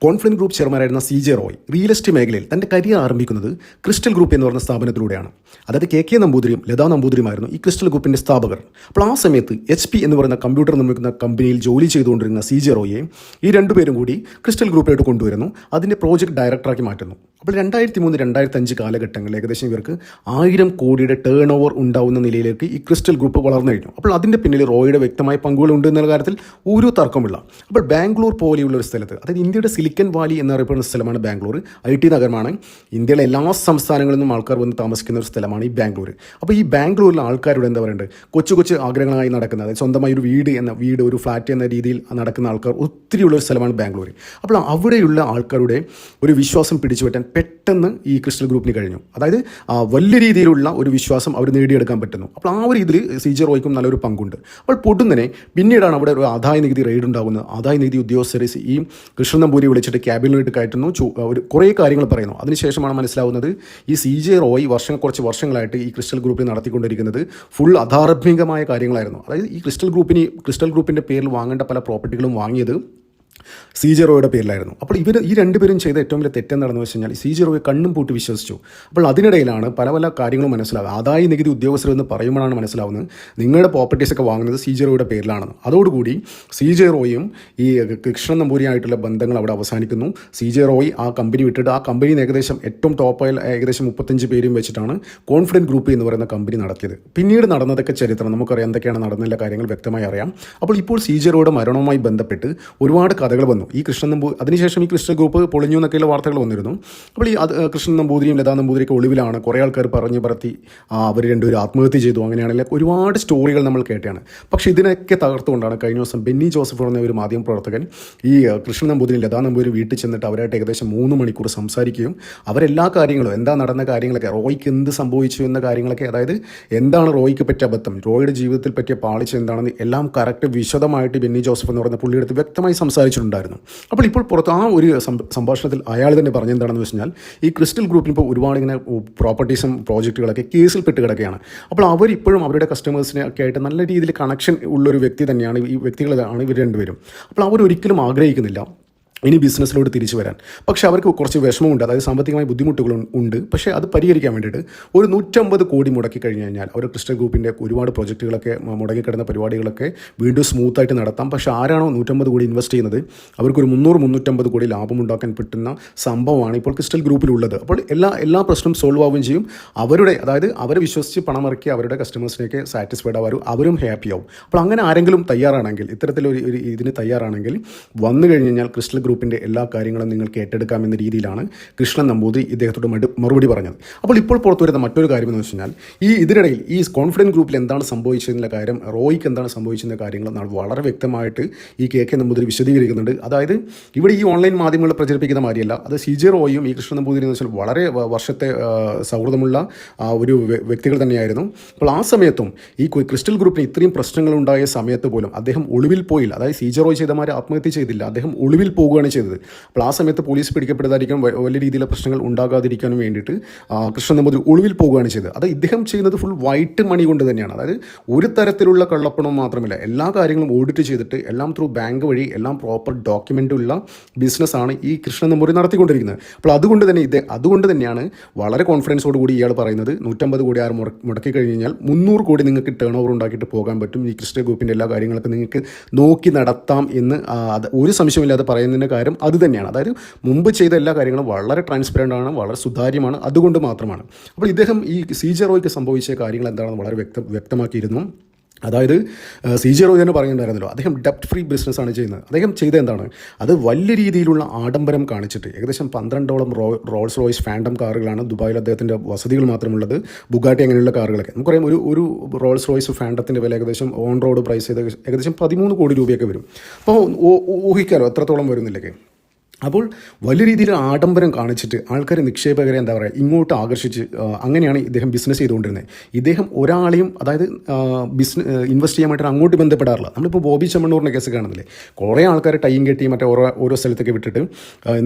Confluence group ചെയർമാനായിരുന്ന CJ Roy real estate മേഖലയിൽ തൻ്റെ കരിയർ ആരംഭിക്കുന്നത് ക്രിസ്റ്റൽ ഗ്രൂപ്പ് എന്ന് പറഞ്ഞ സ്ഥാപനത്തിലൂടെയാണ്. അതായത് KK നമ്പൂതിരിയും ലതാ നമ്പൂതിരിയുമായിരുന്നു ഈ ക്രിസ്റ്റൽ ഗ്രൂപ്പിൻ്റെ സ്ഥാപകർ. അപ്പോൾ ആ സമയത്ത് HP എന്ന് പറയുന്ന കമ്പ്യൂട്ടർ നിർമ്മിക്കുന്ന കമ്പനിയിൽ ജോലി ചെയ്തുകൊണ്ടിരുന്ന CJ റോയെ ഈ രണ്ടുപേരും കൂടി ക്രിസ്റ്റൽ ഗ്രൂപ്പിലോട്ട് കൊണ്ടുവരുന്നു. അതിൻ്റെ പ്രോജക്ട് ഡയറക്ടറാക്കി മാറ്റുന്നു. അപ്പോൾ 2003-2005 കാലഘട്ടങ്ങളിൽ ഏകദേശം ഇവർക്ക് 1000 കോടിയുടെ ടേൺ ഓവർ ഉണ്ടാവുന്ന നിലയിലേക്ക് ഈ ക്രിസ്റ്റൽ ഗ്രൂപ്പ് വളർന്നു കഴിഞ്ഞു. അപ്പോൾ അതിൻ്റെ പിന്നിൽ റോയുടെ വ്യക്തമായ പങ്കുകളുണ്ട് എന്നുള്ള കാര്യത്തിൽ ഒരു തർക്കമില്ല. അപ്പോൾ ബാംഗ്ലൂർ പോലെയുള്ള ഒരു സ്ഥലത്ത്, അതായത് ഇന്ത്യയുടെ സിലിക്കൻ വാലി എന്നറിയപ്പെടുന്ന സ്ഥലമാണ് ബാംഗ്ലൂർ. IT നഗരമാണ്. ഇന്ത്യയിലെ എല്ലാ സംസ്ഥാനങ്ങളിൽ നിന്നും ആൾക്കാർ വന്ന് താമസിക്കുന്ന ഒരു സ്ഥലമാണ് ഈ ബാംഗ്ലൂർ. അപ്പോൾ ഈ ബാംഗ്ലൂരിലെ ആൾക്കാരുടെ എന്താ പറയുന്നത്, കൊച്ചു കൊച്ചു ആഗ്രഹങ്ങളായി നടക്കുന്ന, അതായത് സ്വന്തമായി ഒരു വീട് ഒരു ഫ്ലാറ്റ് എന്ന രീതിയിൽ നടക്കുന്ന ആൾക്കാർ ഒത്തിരിയുള്ള ഒരു സ്ഥലമാണ് ബാംഗ്ലൂർ. അപ്പോൾ അവിടെയുള്ള ആൾക്കാരുടെ ഒരു വിശ്വാസം പിടിച്ചു പറ്റാൻ പെട്ടെന്ന് ഈ ക്രിസ്റ്റൽ ഗ്രൂപ്പിന് കഴിഞ്ഞു. അതായത് വലിയ രീതിയിലുള്ള ഒരു വിശ്വാസം അവർ നേടിയെടുക്കാൻ പറ്റുന്നു. അപ്പോൾ ആ ഒരു ഇതിൽ CJ റോയ്ക്കും നല്ലൊരു പങ്കുണ്ട്. അപ്പോൾ പൊടുന്നനെ പിന്നീടാണ് അവിടെ ഒരു ആദായ നികുതി റെയ്ഡ് ഉണ്ടാകുന്നത്. ആദായ നികുതി ഉദ്യോഗസ്ഥരെ ഈ കൃഷ്ണൻ നമ്പൂരി വിളിച്ചിട്ട് ക്യാബിനിലേക്ക് കയറ്റുന്നു, കുറേ കാര്യങ്ങൾ പറയുന്നു. അതിനുശേഷമാണ് മനസ്സിലാവുന്നത് ഈ CJ റോയ് കുറച്ച് വർഷങ്ങളായിട്ട് ഈ ക്രിസ്റ്റൽ ഗ്രൂപ്പിൽ നടത്തിക്കൊണ്ടിരിക്കുന്നത് ഫുൾ അധാർമികമായ കാര്യങ്ങളായിരുന്നു. അതായത് ഈ ക്രിസ്റ്റൽ ഗ്രൂപ്പിൻ്റെ പേരിൽ വാങ്ങേണ്ട പല പ്രോപ്പർട്ടികളും വാങ്ങിയത് CJ റോയുടെ പേരിലായിരുന്നു. അപ്പോൾ ഈ രണ്ടുപേരും ചെയ്ത ഏറ്റവും വലിയ തെറ്റെന്താണെന്ന് വെച്ച് കഴിഞ്ഞാൽ CJ റോയെ കണ്ണും പൂട്ടി വിശ്വസിച്ചു. അപ്പോൾ അതിനിടയിലാണ് പല കാര്യങ്ങളും മനസ്സിലാവുക. ആദായ നികുതി ഉദ്യോഗസ്ഥരെന്ന് പറയുമ്പോഴാണ് മനസ്സിലാവുന്നത് നിങ്ങളുടെ പ്രോപ്പർട്ടീസൊക്കെ വാങ്ങുന്നത് CJ റോയുടെ പേരിലാണെന്ന്. അതോടുകൂടി CJ റോയും ഈ കൃഷ്ണൻ നമ്പൂരിയായിട്ടുള്ള ബന്ധങ്ങൾ അവിടെ അവസാനിക്കുന്നു. CJ റോയ് ആ കമ്പനി വിട്ടിട്ട് ആ കമ്പനിയിൽ ഏകദേശം ഏറ്റവും ടോപ്പായ ഏകദേശം 35 പേരും വെച്ചിട്ടാണ് കോൺഫ്ലുവൻസ് ഗ്രൂപ്പ് എന്ന് പറയുന്ന കമ്പനി നടത്തിയത്. പിന്നീട് നടന്നതൊക്കെ ചരിത്രം നമുക്കറിയാം, എന്തൊക്കെയാണ് നടന്നില്ല കാര്യങ്ങൾ വ്യക്തമായി അറിയാം. അപ്പോൾ ഇപ്പോൾ CJ റോയുടെ മരണവുമായി ബന്ധപ്പെട്ട് ഒരുപാട് കഥകൾ വന്നു. ഈ അതിനുശേഷം ഈ ക്രിസ്റ്റൽ ഗ്രൂപ്പ് പൊളിഞ്ഞു എന്നൊക്കെയുള്ള വാർത്തകൾ വന്നിരുന്നു. അപ്പോൾ ഈ കൃഷ്ണൻ നമ്പൂതിരിയും ലതാ നമ്പൂതിരിയൊക്കെ ഒളിവിലാണ്. കുറേ ആൾക്കാർ പറഞ്ഞു പറത്തി അവർ രണ്ടുപേരും ആത്മഹത്യ ചെയ്തു, അങ്ങനെയാണെങ്കിൽ ഒരുപാട് സ്റ്റോറികൾ നമ്മൾ കേട്ടാണ്. പക്ഷേ ഇതിനൊക്കെ തകർത്തുകൊണ്ടാണ് കഴിഞ്ഞ ദിവസം ബെന്നി ജോസഫ് എന്ന ഒരു മാധ്യമ പ്രവർത്തകൻ ഈ കൃഷ്ണൻ നമ്പൂതിരി ലതാ നമ്പൂതിരി വീട്ടിൽ ചെന്നിട്ട് അവരായിട്ട് ഏകദേശം 3 മണിക്കൂർ സംസാരിക്കുകയും അവരെല്ലാ കാര്യങ്ങളും എന്താ നടന്ന കാര്യങ്ങളൊക്കെ, റോയ്ക്ക് എന്ത് സംഭവിച്ചു എന്ന കാര്യങ്ങളൊക്കെ, അതായത് എന്താണ് റോയ്ക്ക് പറ്റിയ അബദ്ധം, റോയുടെ ജീവിതത്തിൽ പറ്റിയ പാളിച്ച എന്താണെന്ന് എല്ലാം കറക്റ്റ് വിശദമായിട്ട് ബെന്നി ജോസഫ് എന്ന് പറയുന്ന പുള്ളിയെടുത്ത് വ്യക്തമായി സംസാരിച്ചിട്ടുണ്ടായിരുന്നു. അപ്പോൾ ഇപ്പോൾ പുറത്ത് ആ ഒരു സംഭാഷണത്തിൽ അയാൾ തന്നെ പറഞ്ഞെന്താണെന്ന് വെച്ച് കഴിഞ്ഞാൽ ഈ ക്രിസ്റ്റൽ ഗ്രൂപ്പിന് ഇപ്പോൾ ഒരുപാട് ഇങ്ങനെ പ്രോപ്പർട്ടീസും പ്രോജക്റ്റുകളൊക്കെ കേസിൽ പെട്ട് കിടക്കുകയാണ്. അപ്പോൾ അവരിപ്പോഴും അവരുടെ കസ്റ്റമേഴ്സിനെ ഒക്കെ ആയിട്ട് നല്ല രീതിയിൽ കണക്ഷൻ ഉള്ളൊരു വ്യക്തി തന്നെയാണ്, ഈ വ്യക്തികളാണ് ഇവർ രണ്ടുപേരും. അപ്പോൾ അവരൊരിക്കലും ആഗ്രഹിക്കുന്നില്ല ഇനി ബിസിനസ്സിലോട്ട് തിരിച്ചു വരാൻ. പക്ഷേ അവർക്ക് കുറച്ച് വിഷമമുണ്ട്, അതായത് സാമ്പത്തികമായ ബുദ്ധിമുട്ടുകളുണ്ട്. പക്ഷേ അത് പരിഹരിക്കാൻ വേണ്ടിയിട്ട് ഒരു 150 കോടി മുടക്കി കഴിഞ്ഞ് കഴിഞ്ഞാൽ അവർ ക്രിസ്റ്റൽ ഗ്രൂപ്പിൻ്റെ ഒരുപാട് പ്രൊജക്റ്റുകളൊക്കെ മുടങ്ങിക്കിടന്ന പരിപാടികളൊക്കെ വീണ്ടും സ്മൂത്തായിട്ട് നടത്താം. പക്ഷേ ആരാണോ 150 കോടി ഇൻവെസ്റ്റ് ചെയ്യുന്നത് അവർക്കൊരു 300-350 കോടി ലാഭമുണ്ടാക്കാൻ പറ്റുന്ന സംഭവമാണ് ഇപ്പോൾ ക്രിസ്റ്റൽ ഗ്രൂപ്പിലുള്ളത്. അപ്പോൾ എല്ലാ പ്രശ്നവും സോൾവ് ആവുകയും ചെയ്യും. അതായത് അവരെ വിശ്വസിച്ച് പണം ഇറക്കി അവരുടെ കസ്റ്റമേഴ്സിനെയൊക്കെ സാറ്റിസ്ഫൈഡ് ആവാനും അവരും ഹാപ്പി ആവും. അപ്പോൾ അങ്ങനെ ആരെങ്കിലും തയ്യാറാണെങ്കിൽ, ഇത്തരത്തിലൊരു ഇതിന് തയ്യാറാണെങ്കിൽ വന്നു കഴിഞ്ഞ് കഴിഞ്ഞാൽ ക്രിസ്റ്റൽ ഗ്രൂപ്പിൻ്റെ എല്ലാ കാര്യങ്ങളും നിങ്ങൾക്ക് ഏറ്റെടുക്കാമെന്ന രീതിയിലാണ് കൃഷ്ണൻ നമ്പൂതിരി ഇദ്ദേഹത്തോട് മറുപടി പറഞ്ഞത്. അപ്പോൾ ഇപ്പോൾ പുറത്തു വരുന്ന മറ്റൊരു കാര്യം എന്ന് വെച്ച് കഴിഞ്ഞാൽ ഇതിനിടയിൽ ഈ കോൺഫ്ലുവൻസ് ഗ്രൂപ്പിൽ എന്താണ് സംഭവിച്ചതെന്നുള്ള കാര്യം, റോയ്ക്ക് എന്താണ് സംഭവിച്ചതെന്ന കാര്യങ്ങൾ വളരെ വ്യക്തമായിട്ട് ഈ KK നമ്പൂതിരി വിശദീകരിക്കുന്നുണ്ട്. അതായത് ഇവിടെ ഈ ഓൺലൈൻ മാധ്യമങ്ങൾ പ്രചരിപ്പിക്കുന്ന മാതിരിയല്ല, അത് CJ റോയും ഈ കൃഷ്ണൻ നമ്പൂതിരി എന്ന് വെച്ചാൽ വളരെ വർഷത്തെ സൗഹൃദമുള്ള ഒരു വ്യക്തികൾ തന്നെയായിരുന്നു. അപ്പോൾ ആ സമയത്തും ഈ ക്രിസ്റ്റൽ ഗ്രൂപ്പിന് ഇത്രയും പ്രശ്നങ്ങളുണ്ടായ സമയത്ത് പോലും അദ്ദേഹം ഒളിവിൽ പോയില്ല. അതായത് CJ റോയ് ചെയ്തമാരെ ആത്മഹത്യ ചെയ്തില്ല, അദ്ദേഹം ഒളിവിൽ പോവുകയാണ് ചെയ്തത്. അപ്പോൾ ആ സമയത്ത് പോലീസ് പിടിക്കപ്പെടുന്നതായിരിക്കും, വലിയ രീതിയിലുള്ള പ്രശ്നങ്ങൾ ഉണ്ടാകാതിരിക്കാനും വേണ്ടിയിട്ട് കൃഷ്ണൻ നമ്പൂതിരി ഒളിവിൽ പോവുകയാണ് ചെയ്തത്. അത് ഇദ്ദേഹം ചെയ്യുന്നത് ഫുൾ വൈറ്റ് മണി കൊണ്ട് തന്നെയാണ്. അതായത് ഒരു തരത്തിലുള്ള കള്ളപ്പണവും മാത്രമല്ല, എല്ലാ കാര്യങ്ങളും ഓഡിറ്റ് ചെയ്തിട്ട് എല്ലാം ത്രൂ ബാങ്ക് വഴി എല്ലാം പ്രോപ്പർ ഡോക്യുമെൻ്റ് ഉള്ള ബിസിനസ്സാണ് ഈ കൃഷ്ണൻ നമ്പൂതിരി നടത്തിക്കൊണ്ടിരിക്കുന്നത്. അപ്പോൾ അതുകൊണ്ട് തന്നെയാണ് വളരെ കോൺഫിഡൻസോട് കൂടി ഇയാൾ പറയുന്നത് 150 കോടി ആറ് മുടക്കി കഴിഞ്ഞ് കഴിഞ്ഞാൽ 300 കോടി നിങ്ങൾക്ക് ടേൺ ഓവർ ഉണ്ടാക്കിയിട്ട് പോകാൻ പറ്റും, ഈ ക്രിസ്റ്റൽ ഗ്രൂപ്പിൻ്റെ എല്ലാ കാര്യങ്ങളൊക്കെ നിങ്ങൾക്ക് നോക്കി നടത്താം എന്ന് ഒരു സംശയമില്ലാതെ പറയുന്നതിൻ്റെ കാര്യം അത് തന്നെയാണ്. അതായത് മുമ്പ് ചെയ്ത എല്ലാ കാര്യങ്ങളും വളരെ ട്രാൻസ്പെറൻ്റ് ആണ്, വളരെ സുതാര്യമാണ്, അതുകൊണ്ട് മാത്രമാണ്. അപ്പോൾ ഇദ്ദേഹം ഈ CJ റോയ്ക്ക് സംഭവിച്ച കാര്യങ്ങൾ എന്താണെന്ന് വളരെ വ്യക്തമാക്കിയിരുന്നു. അതായത് CJ റോയ് തന്നെ പറയുന്നുണ്ടായിരുന്നല്ലോ, അദ്ദേഹം ഡെപ്റ്റ് ഫ്രീ ബിസിനസ്സാണ് ചെയ്യുന്നത്. അദ്ദേഹം ചെയ്ത എന്താണ്, അത് വലിയ രീതിയിലുള്ള ആഡംബരം കാണിച്ചിട്ട് ഏകദേശം 12ഓളം റോൾസ് റോയ്സ് ഫാൻഡം കാറുകളാണ് ദുബായിൽ അദ്ദേഹത്തിൻ്റെ വസതികൾ മാത്രമുള്ളത്. ബുഗാട്ടി അങ്ങനെയുള്ള കാറുകളൊക്കെ നമുക്കറിയാം. ഒരു റോൾസ് റോയ്സ് ഫാൻഡത്തിൻ്റെ വില ഏകദേശം ഓൺ റോഡ് പ്രൈസ് ചെയ്ത് ഏകദേശം 13 കോടി രൂപയൊക്കെ വരും. അപ്പോൾ ഊഹിക്കാലോ എത്രത്തോളം വരുന്നില്ലൊക്കെ. അപ്പോൾ വലിയ രീതിയിൽ ആഡംബരം കാണിച്ചിട്ട് ആൾക്കാരെ, നിക്ഷേപകരെ എന്താ പറയുക ഇങ്ങോട്ട് ആകർഷിച്ച് അങ്ങനെയാണ് ഇദ്ദേഹം ബിസിനസ് ചെയ്തുകൊണ്ടിരുന്നത്. ഇദ്ദേഹം ഒരാളെയും അതായത് ഇൻവെസ്റ്റ് ചെയ്യാൻ വേണ്ടിയിട്ട് അങ്ങോട്ട് ബന്ധപ്പെടാറില്ല. നമ്മളിപ്പോൾ ബോബി ചെമ്മണ്ണൂറിൻ്റെ കേസ് കാണുന്നില്ലേ, കുറേ ആൾക്കാർ ടൈം കെട്ടി മറ്റേ ഓരോ സ്ഥലത്തൊക്കെ വിട്ടിട്ട്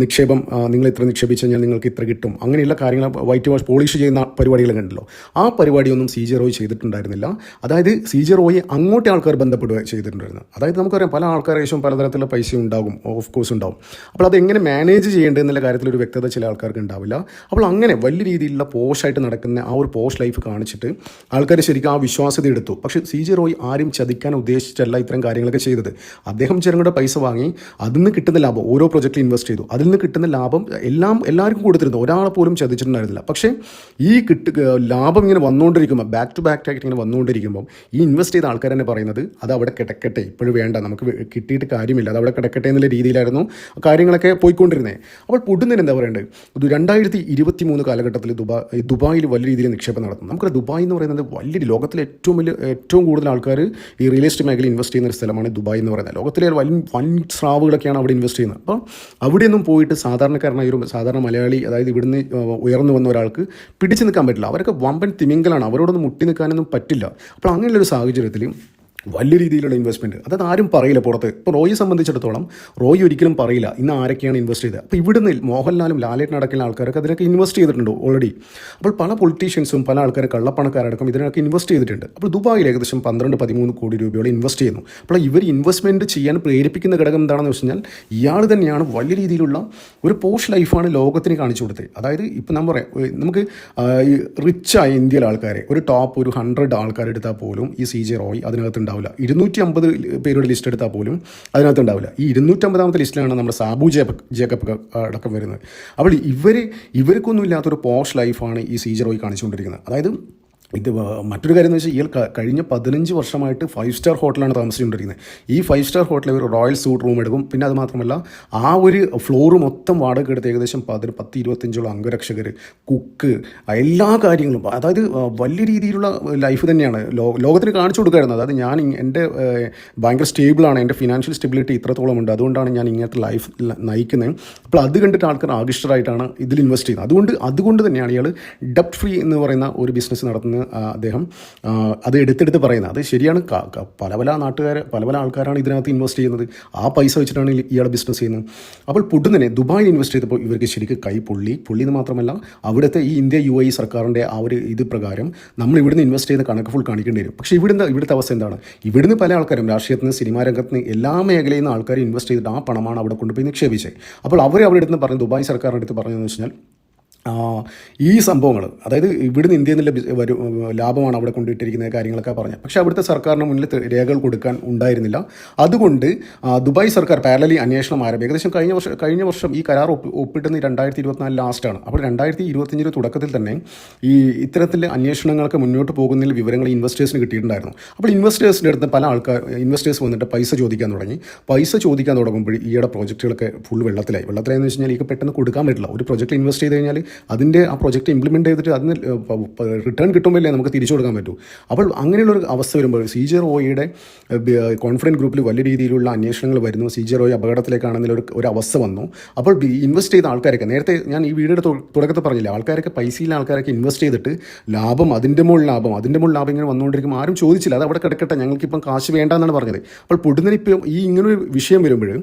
നിക്ഷേപം നിങ്ങൾ ഇത്ര നിക്ഷേപിച്ച് കഴിഞ്ഞാൽ നിങ്ങൾക്ക് ഇത്ര കിട്ടും, അങ്ങനെയുള്ള കാര്യങ്ങൾ വൈറ്റ് വാഷ് പോളിഷ് ചെയ്യുന്ന പരിപാടികളൊക്കെ ഉണ്ടല്ലോ. ആ പരിപാടിയൊന്നും CJ റോയ് ചെയ്തിട്ടുണ്ടായിരുന്നില്ല. അതായത് CJ റോയെ അങ്ങോട്ടേ ആൾക്കാർ ബന്ധപ്പെടുക ചെയ്തിട്ടുണ്ടായിരുന്നു. അതായത് നമുക്കറിയാം പല ആൾക്കാർ ഏകദേശം പലതരത്തിലുള്ള പൈസ ഉണ്ടാകും, ഓഫ് കോഴ്സ് ഉണ്ടാകും. അപ്പോൾ അതെങ്ങനെ മാനേജ് ചെയ്യേണ്ടത് എന്നുള്ള കാര്യത്തിൽ ഒരു വ്യക്തത ചില ആൾക്കാർക്ക് ഉണ്ടാവില്ല. അപ്പോൾ അങ്ങനെ വലിയ രീതിയിലുള്ള പോഷായിട്ട് നടക്കുന്ന ആ ഒരു പോഷ് ലൈഫ് കാണിച്ചിട്ട് ആൾക്കാർ ശരിക്കും ആ വിശ്വാസ്യത എടുത്തു. പക്ഷേ CJ റോയ് ആരും ചതിക്കാൻ ഉദ്ദേശിച്ചല്ല ഇത്തരം കാര്യങ്ങളൊക്കെ ചെയ്തത്. അദ്ദേഹം ജനങ്ങളുടെ പൈസ വാങ്ങി അതിൽ നിന്ന് കിട്ടുന്ന ലാഭം ഓരോ പ്രൊജക്റ്റിൽ ഇൻവെസ്റ്റ് ചെയ്തു. അതിൽ നിന്ന് കിട്ടുന്ന ലാഭം എല്ലാവർക്കും കൊടുത്തിരുന്നു, ഒരാളെ പോലും ചതിച്ചിട്ടുണ്ടായിരുന്നില്ല. പക്ഷേ ഈ ലാഭം ഇങ്ങനെ വന്നുകൊണ്ടിരിക്കുമ്പോൾ ബാക്ക് ടു ബാക്ക് ആയിട്ട് ഇങ്ങനെ വന്നുകൊണ്ടിരിക്കുമ്പോൾ ഈ ഇൻവെസ്റ്റ് ചെയ്ത ആൾക്കാർ തന്നെ പറയുന്നത് അത് അവിടെ കിടക്കട്ടെ, ഇപ്പോഴും വേണ്ട, നമുക്ക് കിട്ടിയിട്ട് കാര്യമില്ല, അത് അവിടെ കിടക്കട്ടെ എന്നുള്ള രീതിയിലായിരുന്നു കാര്യങ്ങളൊക്കെ പോയിക്കൊണ്ടിരുന്നത്. അപ്പോൾ പൊടുന്നതിന് എന്താ പറയേണ്ടത്, 2023 കാലഘട്ടത്തിൽ ദുബായിൽ വലിയ രീതിയിൽ നിക്ഷേപം നടത്തുന്നു. നമുക്ക് ദുബായ് എന്ന് പറയുന്നത് ലോകത്തിലെ ഏറ്റവും കൂടുതൽ ആൾക്കാർ ഈ റിയൽ എസ്റ്റേറ്റ് മേഖലയിൽ ഇൻവെസ്റ്റ് ചെയ്യുന്ന ഒരു സ്ഥലമാണ് ദുബായ് എന്ന് പറയുന്നത്. ലോകത്തിലെ വൻ സ്രാവുകളൊക്കെയാണ് അവിടെ ഇൻവെസ്റ്റ് ചെയ്യുന്നത്. അപ്പോൾ അവിടെയൊന്നും പോയിട്ട് സാധാരണക്കാരനായ ഒരു സാധാരണ മലയാളി, അതായത് ഇവിടുന്ന് ഉയർന്നു വന്ന ഒരാൾക്ക് പിടിച്ചു നിൽക്കാൻ പറ്റില്ല. അവരൊക്കെ വമ്പൻ തിമിംഗലാണ്, അവരോടൊന്നും മുട്ടി നിൽക്കാനൊന്നും പറ്റില്ല. അപ്പോൾ അങ്ങനെയുള്ളൊരു സാഹചര്യത്തിൽ വലിയ രീതിയിലുള്ള ഇൻവെസ്റ്റ്മെൻറ്റ്, അതായത് ആരും പറയില്ല പുറത്ത്. ഇപ്പോൾ റോയിയെ സംബന്ധിച്ചിടത്തോളം റോയി ഒരിക്കലും പറയില്ല ഇന്ന് ആരൊക്കെയാണ് ഇൻവെസ്റ്റ് ചെയ്തത്. അപ്പോൾ ഇവിടുന്ന് മോഹൻലാലും ലാലേട്ടൻ അടക്കുന്ന ആൾക്കാരൊക്കെ അതിനൊക്കെ ഇൻവെസ്റ്റ് ചെയ്തിട്ടുണ്ട് ഓൾറെഡി. അപ്പോൾ പല പൊളിറ്റീഷ്യൻസും പല ആൾക്കാർ കള്ളപ്പണക്കാരടക്കം ഇതിനൊക്കെ ഇൻവെസ്റ്റ് ചെയ്തിട്ടുണ്ട്. അപ്പോൾ ദുബായിൽ ഏകദേശം 12-13 കോടി രൂപയോളം ഇൻവെസ്റ്റ് ചെയ്യുന്നു. അപ്പോൾ ഇവർ ഇൻവെസ്റ്റ്മെൻറ്റ് ചെയ്യാൻ പ്രേരിപ്പിക്കുന്ന ഘടകം എന്താണെന്ന് വെച്ച് കഴിഞ്ഞാൽ ഇയാൾ തന്നെയാണ് വലിയ രീതിയിലുള്ള ഒരു പോഷ് ലൈഫാണ് ലോകത്തിന് കാണിച്ചു കൊടുത്തത്. അതായത് ഇപ്പോൾ ഞാൻ പറയാം, നമുക്ക് ഈ റിച്ചായ ഇന്ത്യയിലെ ആൾക്കാരെ ഒരു ടോപ്പ് 100 ആൾക്കാരെടുത്താൽ പോലും ഈ CJ റോയ് അതിനകത്തുണ്ടാവും. 250 പേരുടെ ലിസ്റ്റ് എടുത്താൽ പോലും അതിനകത്ത് ഉണ്ടാവില്ല. ഈ 250ാമത്തെ ലിസ്റ്റിലാണ് നമ്മുടെ സാബു ജേക്കബ് അടക്കം വരുന്നത്. അപ്പോൾ ഇവർക്കൊന്നും ഇല്ലാത്തൊരു പോഷ് ലൈഫാണ് ഈ CJ റോയ് കാണിച്ചുകൊണ്ടിരിക്കുന്നത്. അതായത് ഇത് മറ്റൊരു കാര്യം എന്ന് വെച്ചാൽ ഇയാൾ കഴിഞ്ഞ 15 വർഷമായിട്ട് 5 സ്റ്റാർ ഹോട്ടലാണ് താമസിച്ചുകൊണ്ടിരിക്കുന്നത്. ഈ 5 സ്റ്റാർ ഹോട്ടലിൽ ഒരു റോയൽ സൂട്ട് റൂം എടുക്കും. പിന്നെ അത് മാത്രമല്ല ആ ഒരു ഫ്ലോറ് മൊത്തം വാടക എടുത്ത് ഏകദേശം 10-25 അംഗരക്ഷകർ, കുക്ക്, എല്ലാ കാര്യങ്ങളും, അതായത് വലിയ രീതിയിലുള്ള ലൈഫ് തന്നെയാണ് ലോകത്തിന് കാണിച്ചു കൊടുക്കാറുള്ളത്. അതായത് ഞാൻ എൻ്റെ ഭയങ്കര സ്റ്റേബിളാണ്, എൻ്റെ ഫിനാൻഷ്യൽ സ്റ്റെബിലിറ്റി ഇത്രത്തോളം ഉണ്ട്, അതുകൊണ്ടാണ് ഞാൻ ഇങ്ങനത്തെ ലൈഫ് നയിക്കുന്നത്. അപ്പോൾ അത് കണ്ടിട്ട് ആൾക്കാർ ആകൃഷ്ടരായിട്ടാണ് ഇതിൽ ഇൻവെസ്റ്റ് ചെയ്യുന്നത്. അതുകൊണ്ട് തന്നെയാണ് ഇയാൾ ഡെപ്റ്റ് ഫ്രീ എന്ന് പറയുന്ന ഒരു ബിസിനസ് നടത്തുന്നത്. അദ്ദേഹം അത് എടുത്തെടുത്ത് പറയുന്നത് അത് ശരിയാണ്. പല ആൾക്കാരാണ് ഇതിനകത്ത് ഇൻവെസ്റ്റ് ചെയ്യുന്നത്. ആ പൈസ വെച്ചിട്ടാണ് ഇയാൾ ബിസിനസ് ചെയ്യുന്നത്. അപ്പോൾ പൊടുന്നനെ ദുബായിൽ ഇൻവെസ്റ്റ് ചെയ്തപ്പോൾ ഇവർക്ക് ശരിക്കും കൈ പൊള്ളിയെന്ന് മാത്രമല്ല അവിടുത്തെ ഈ ഇന്ത്യ UAE സർക്കാരിൻ്റെ ആ ഒരു ഇത് പ്രകാരം നമ്മൾ ഇവിടുന്ന് ഇൻവെസ്റ്റ് ചെയ്ത കണക്ക് ഫുൾ കാണിക്കേണ്ടി വരും. പക്ഷേ ഇവിടുത്തെ അവസ്ഥ എന്താണ്, ഇവിടുന്ന് പല ആൾക്കാരും രാഷ്ട്രീയത്തിൽ നിന്ന് സിനിമാ രംഗത്ത് നിന്ന് എല്ലാ മേഖലയിൽ നിന്ന് ആൾക്കാർ ഇൻവെസ്റ്റ് ചെയ്തിട്ട് ആ പണമാണ് അവിടെ കൊണ്ടുപോയി നിക്ഷേപിച്ചത്. അപ്പോൾ അവിടെ അടുത്ത് പറഞ്ഞു, ദുബായ് സർക്കാരിൻ്റെ അടുത്ത് പറഞ്ഞതെന്ന് വെച്ച് കഴിഞ്ഞാൽ ഈ സംഭവങ്ങൾ, അതായത് ഇവിടുന്ന് ഇന്ത്യയിൽ നിന്ന് ലാഭമാണ് അവിടെ കൊണ്ടിട്ടിരിക്കുന്ന കാര്യങ്ങളൊക്കെ പറഞ്ഞു. പക്ഷേ അവിടുത്തെ സർക്കാരിന് മുന്നിൽ രേഖകൾ കൊടുക്കാൻ ഉണ്ടായിരുന്നില്ല. അതുകൊണ്ട് ദുബായ് സർക്കാർ പാരലലി അന്വേഷണം ആരംഭിച്ചു. ഏകദേശം കഴിഞ്ഞ വർഷം ഈ കരാർ ഒപ്പിട്ടുന്ന 2024 ലാസ്റ്റാണ്. അപ്പോൾ 2025 തുടക്കത്തിൽ തന്നെ ഈ ഇത്തരത്തിൽ അന്വേഷണങ്ങൾക്ക് മുന്നോട്ട് പോകുന്നതിൽ വിവരങ്ങൾ ഇൻവെസ്റ്റേഴ്സിന് കിട്ടിയിട്ടുണ്ടായിരുന്നു. അപ്പോൾ ഇൻവെസ്റ്റേഴ്സിൻ്റെ അടുത്ത് പല ഇൻവെസ്റ്റേഴ്സ് വന്നിട്ട് പൈസ ചോദിക്കാൻ തുടങ്ങുമ്പോൾ ഈയുടെ പ്രോജക്റ്റുകളൊക്കെ ഫുൾ വെള്ളത്തിലായെന്ന് വെച്ച് കഴിഞ്ഞാൽ ഈ പെട്ടെന്ന് കൊടുക്കാൻ പറ്റില്ല. ഒരു പ്രോജക്റ്റ് ഇൻവെസ്റ്റ് ചെയ്ത് കഴിഞ്ഞാൽ അതിൻ്റെ ആ പ്രൊജക്റ്റ് ഇംപ്ലിമെൻറ്റ് ചെയ്തിട്ട് അതിന് റിട്ടേൺ കിട്ടുമ്പോഴല്ലേ നമുക്ക് തിരിച്ചു കൊടുക്കാൻ പറ്റൂ. അപ്പോൾ അങ്ങനെയുള്ളൊരു അവസ്ഥ വരുമ്പോൾ CJ റോയിയുടെ കോൺഫിഡൻറ്റ് ഗ്രൂപ്പിൽ വലിയ രീതിയിലുള്ള അന്വേഷണങ്ങൾ വരുന്നു. CJ റോയ് അപകടത്തിലേക്കാണെന്നുള്ള ഒരു അവസ്ഥ വന്നു. അപ്പോൾ ഇൻവെസ്റ്റ് ചെയ്ത ആൾക്കാരൊക്കെ, നേരത്തെ ഞാൻ ഈ വീഡിയോയുടെ തുടക്കത്തിൽ പറഞ്ഞില്ല, ആൾക്കാരൊക്കെ പൈസയിലെ ആൾക്കാരൊക്കെ ഇൻവെസ്റ്റ് ചെയ്തിട്ട് അതിൻ്റെ മുകളിൽ ലാഭം ഇങ്ങനെ വന്നുകൊണ്ടിരിക്കുമ്പോൾ ആരും ചോദിച്ചില്ല, അത് അവിടെ കിടക്കട്ടെ, ഞങ്ങൾക്കിപ്പം കാശ് വേണ്ടെന്നാണ് പറഞ്ഞത്. അപ്പോൾ പൊടുന്നതിനിപ്പം ഈ ഇങ്ങനൊരു വിഷയം വരുമ്പോൾ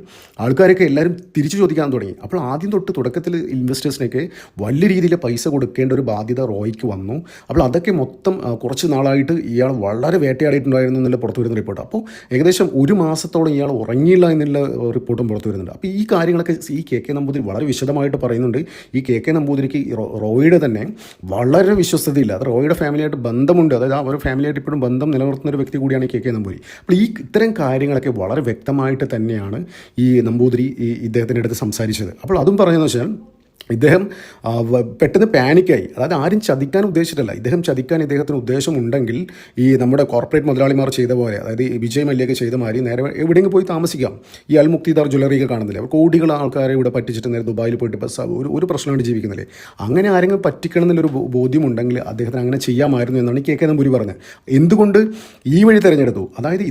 ആൾക്കാരൊക്കെ എല്ലാവരും തിരിച്ചു ചോദിക്കാൻ തുടങ്ങി. അപ്പോൾ ആദ്യം തുടക്കത്തിൽ ഇൻവെസ്റ്റേഴ്സിനൊക്കെ വലിയ രീതിയിൽ പൈസ കൊടുക്കേണ്ട ഒരു ബാധ്യത റോയ്ക്ക് വന്നു. അപ്പോൾ അതൊക്കെ മൊത്തം കുറച്ച് നാളായിട്ട് ഇയാൾ വളരെ വേട്ടയാടിയിട്ടുണ്ടായിരുന്നു എന്നുള്ള പുറത്തു വരുന്ന റിപ്പോർട്ട്. അപ്പോൾ ഏകദേശം 1 മാസത്തോളം ഇയാൾ ഉറങ്ങിയില്ല എന്നുള്ള റിപ്പോർട്ടും പുറത്തു വരുന്നുണ്ട്. അപ്പോൾ ഈ കാര്യങ്ങളൊക്കെ ഈ KK നമ്പൂതിരി വളരെ വിശദമായിട്ട് പറയുന്നുണ്ട്. ഈ KK നമ്പൂതിരിക്ക് റോയിയുടെ തന്നെ വളരെ വിശ്വസ്തതയില്ല. അത് റോയിയുടെ ഫാമിലിയായിട്ട് ബന്ധമുണ്ട്, അതായത് ആ ഒരു ഫാമിലിയായിട്ട് ഇപ്പോഴും ബന്ധം നിലനിർത്തുന്ന ഒരു വ്യക്തി കൂടിയാണ് KK നമ്പൂതിരി. അപ്പോൾ ഇത്തരം കാര്യങ്ങളൊക്കെ വളരെ വ്യക്തമായിട്ട് തന്നെയാണ് ഈ നമ്പൂതിരി ഇദ്ദേഹത്തിൻ്റെ അടുത്ത് സംസാരിച്ചത്. അപ്പോൾ അതും പറഞ്ഞതെന്ന് വെച്ചാൽ ഇദ്ദേഹം പെട്ടെന്ന് പാനിക്കായി. അതായത് ആരും ചതിക്കാൻ ഉദ്ദേശിച്ചിട്ടല്ല, ഇദ്ദേഹത്തിന് ഉദ്ദേശമുണ്ടെങ്കിൽ ഈ നമ്മുടെ കോർപ്പറേറ്റ് മുതലാളിമാർ ചെയ്ത പോലെ, അതായത് വിജയ് മല്യയൊക്കെ ചെയ്ത മാതിരി നേരെ എവിടെയെങ്കിലും പോയി താമസിക്കാം. ഈ അൽ മുക്തിദാർ ജ്വല്ലറിയൊക്കെ കാണുന്നില്ലേ, അവർ കോടികൾ ആൾക്കാരെ ഇവിടെ പറ്റിച്ചിട്ട് നേരെ ദുബായിൽ പോയിട്ട് ഒരു പ്രശ്നമായിട്ട് ജീവിക്കുന്നില്ലേ. അങ്ങനെ ആരെങ്കിലും പറ്റിക്കണം എന്നുള്ളൊരു ബോധ്യമുണ്ടെങ്കിൽ അദ്ദേഹത്തിന് അങ്ങനെ ചെയ്യാമായിരുന്നു എന്നാണ് KK നമ്പൂതിരി പറഞ്ഞത്. എന്തുകൊണ്ട് ഈ വഴി തിരഞ്ഞെടുത്തു? അതായത്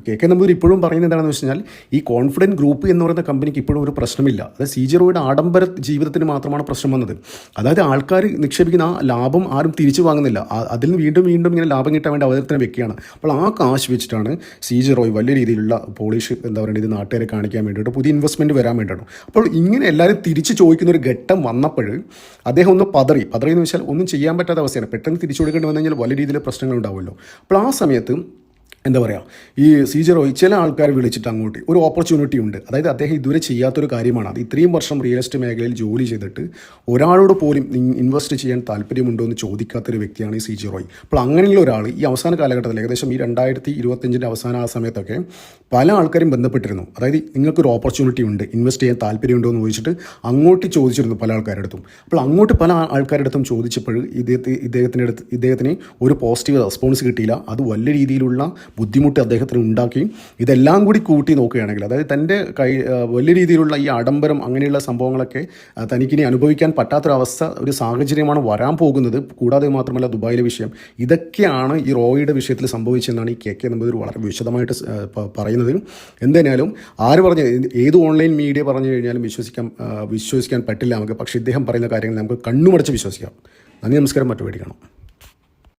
KK നമ്പൂതിരി ഇപ്പോഴും പറയുന്നത് എന്താണെന്ന് വെച്ച് കഴിഞ്ഞാൽ ഈ കോൺഫിഡൻറ്റ് ഗ്രൂപ്പ് എന്ന് പറയുന്ന കമ്പനിക്ക് ഇപ്പോഴും ഒരു പ്രശ്നമില്ല. അതായത് CJ റോയുടെ ആഡംബര ജീവിതത്തിന് മാത്രമാണ് പ്രശ്നം വന്നത്. അതായത് ആൾക്കാർ നിക്ഷേപിക്കുന്ന ആ ലാഭം ആരും തിരിച്ചു വാങ്ങുന്നില്ല, അതിൽ വീണ്ടും ഇങ്ങനെ ലാഭം കിട്ടാൻ വേണ്ടി അവതരത്തിന് വെക്കുകയാണ്. അപ്പോൾ ആ കാശ് വെച്ചിട്ടാണ് CJ റോയ് വലിയ രീതിയിലുള്ള പോളിഷ് ഇത് നാട്ടുകാരെ കാണിക്കാൻ വേണ്ടിയിട്ട് പുതിയ ഇൻവെസ്റ്റ്മെൻറ്റ് വരാൻ വേണ്ടിയിട്ടാണ്. അപ്പോൾ ഇങ്ങനെ എല്ലാവരും തിരിച്ചു ചോദിക്കുന്ന ഒരു ഘട്ടം വന്നപ്പോൾ അദ്ദേഹം ഒന്ന് പതറിയെന്ന് വെച്ചാൽ ഒന്നും ചെയ്യാൻ പറ്റാത്ത അവസ്ഥയാണ്. പെട്ടെന്ന് തിരിച്ചു കൊടുക്കേണ്ടി വന്നു കഴിഞ്ഞാൽ വലിയ രീതിയിൽ പ്രശ്നങ്ങൾ ഉണ്ടാവുമല്ലോ. അപ്പോൾ ആ സമയത്ത് എന്താ പറയുക, ഈ സി.ജെ. റോയ് ചില ആൾക്കാരെ വിളിച്ചിട്ട് അങ്ങോട്ട് ഒരു ഓപ്പർച്യൂണിറ്റി ഉണ്ട്. അതായത് അദ്ദേഹം ഇതുവരെ ചെയ്യാത്തൊരു കാര്യമാണ് അത്. ഇത്രയും വർഷം റിയൽ എസ്റ്റേറ്റ് മേഖലയിൽ ജോലി ചെയ്തിട്ട് ഒരാളോട് പോലും ഇൻവെസ്റ്റ് ചെയ്യാൻ താല്പര്യമുണ്ടോ എന്ന് ചോദിക്കാത്തൊരു വ്യക്തിയാണ് ഈ സി.ജെ. റോയ്. അപ്പോൾ അങ്ങനെയുള്ള ഒരാൾ ഈ അവസാന കാലഘട്ടത്തിൽ ഏകദേശം ഈ 2025 അവസാന ആ സമയത്തൊക്കെ പല ആൾക്കാരും ബന്ധപ്പെട്ടിരുന്നു. അതായത് നിങ്ങൾക്കൊരു ഓപ്പർച്യൂണിറ്റി ഉണ്ട്, ഇൻവെസ്റ്റ് ചെയ്യാൻ താല്പര്യമുണ്ടോ എന്ന് ചോദിച്ചിട്ട് അങ്ങോട്ട് ചോദിച്ചിരുന്നു പല ആൾക്കാരുടെ അടുത്തും. അപ്പോൾ അങ്ങോട്ട് പല ആൾക്കാരുടെ അടുത്തും ചോദിച്ചപ്പോൾ ഇദ്ദേഹത്തിന് ഒരു പോസിറ്റീവ് റെസ്പോൺസ് കിട്ടിയില്ല. അത് വലിയ രീതിയിലുള്ള ബുദ്ധിമുട്ട് അദ്ദേഹത്തിന് ഉണ്ടാക്കി. ഇതെല്ലാം കൂടി കൂട്ടി നോക്കുകയാണെങ്കിൽ, അതായത് തൻ്റെ വലിയ രീതിയിലുള്ള ഈ ആഡംബരം അങ്ങനെയുള്ള സംഭവങ്ങളൊക്കെ തനിക്കിനി അനുഭവിക്കാൻ പറ്റാത്തൊരവസ്ഥ, ഒരു സാഹചര്യമാണ് വരാൻ പോകുന്നത്. കൂടാതെ മാത്രമല്ല ദുബായിലെ വിഷയം, ഇതൊക്കെയാണ് ഈ റോയിയുടെ വിഷയത്തിൽ സംഭവിച്ചതെന്നാണ് ഈ കെ നമ്പൂതിരി വളരെ വിശദമായിട്ട് പറയുന്നത്. എന്തായാലും ആര് പറഞ്ഞ ഏത് ഓൺലൈൻ മീഡിയ പറഞ്ഞു കഴിഞ്ഞാലും വിശ്വസിക്കാൻ പറ്റില്ല നമുക്ക്. പക്ഷേ ഇദ്ദേഹം പറയുന്ന കാര്യങ്ങൾ നമുക്ക് കണ്ണുമടച്ച് വിശ്വസിക്കാം. നന്ദി, നമസ്കാരം. മറ്റു വീഡിയോ കാണാം.